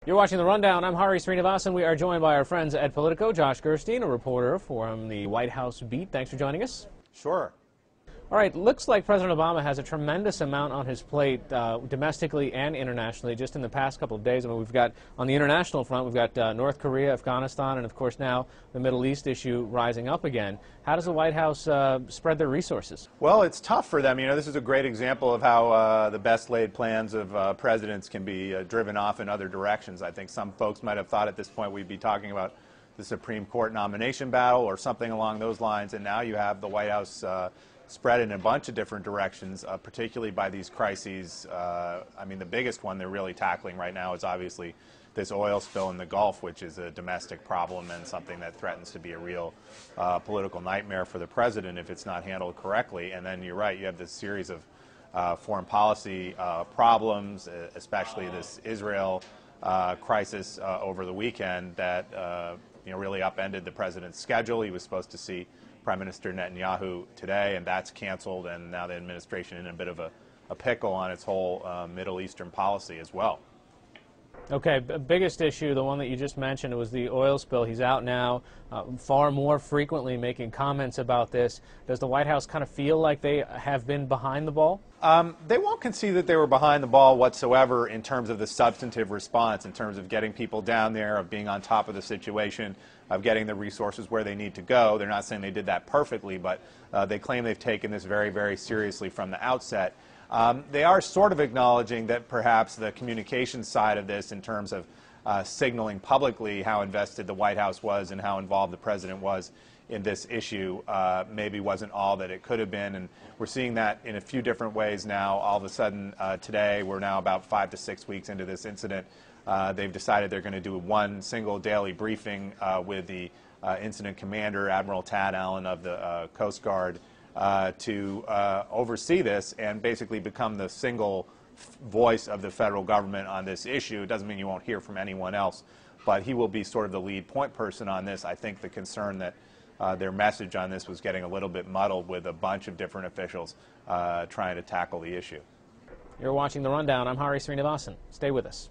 You're watching The Rundown. I'm Hari Srinivasan. We are joined by our friends at Politico, Josh Gerstein, a reporter from the White House beat. Thanks for joining us. Sure. All right, looks like President Obama has a tremendous amount on his plate, domestically and internationally, just in the past couple of days. I mean, we've got, on the international front, we've got North Korea, Afghanistan, and of course now the Middle East issue rising up again. How does the White House spread their resources? Well, it's tough for them. You know, this is a great example of how the best laid plans of presidents can be driven off in other directions. I think some folks might have thought at this point we'd be talking about the Supreme Court nomination battle or something along those lines, and now you have the White House spread in a bunch of different directions, particularly by these crises. I mean, the biggest one they're really tackling right now is obviously this oil spill in the Gulf, which is a domestic problem and something that threatens to be a real political nightmare for the president if it's not handled correctly. And then you're right, you have this series of foreign policy problems, especially this Israel crisis over the weekend that really upended the president's schedule. He was supposed to see Prime Minister Netanyahu today, and that's canceled, and now the administration in a bit of a pickle on its whole Middle Eastern policy as well. Okay, biggest issue, the one that you just mentioned, was the oil spill. He's out now far more frequently making comments about this. Does the White House kind of feel like they have been behind the ball? They won't concede that they were behind the ball whatsoever in terms of the substantive response, in terms of getting people down there, of being on top of the situation, of getting the resources where they need to go. They're not saying they did that perfectly, but they claim they've taken this very, very seriously from the outset. They are sort of acknowledging that perhaps the communications side of this, in terms of signaling publicly how invested the White House was and how involved the president was in this issue, maybe wasn't all that it could have been. And we're seeing that in a few different ways now. All of a sudden, today, we're now about 5 to 6 weeks into this incident. They've decided they're going to do one single daily briefing with the incident commander, Admiral Tad Allen of the Coast Guard, to oversee this and basically become the single voice of the federal government on this issue. It doesn't mean you won't hear from anyone else, but he will be sort of the lead point person on this. I think the concern that their message on this was getting a little bit muddled with a bunch of different officials trying to tackle the issue. You're watching The Rundown. I'm Hari Srinivasan. Stay with us.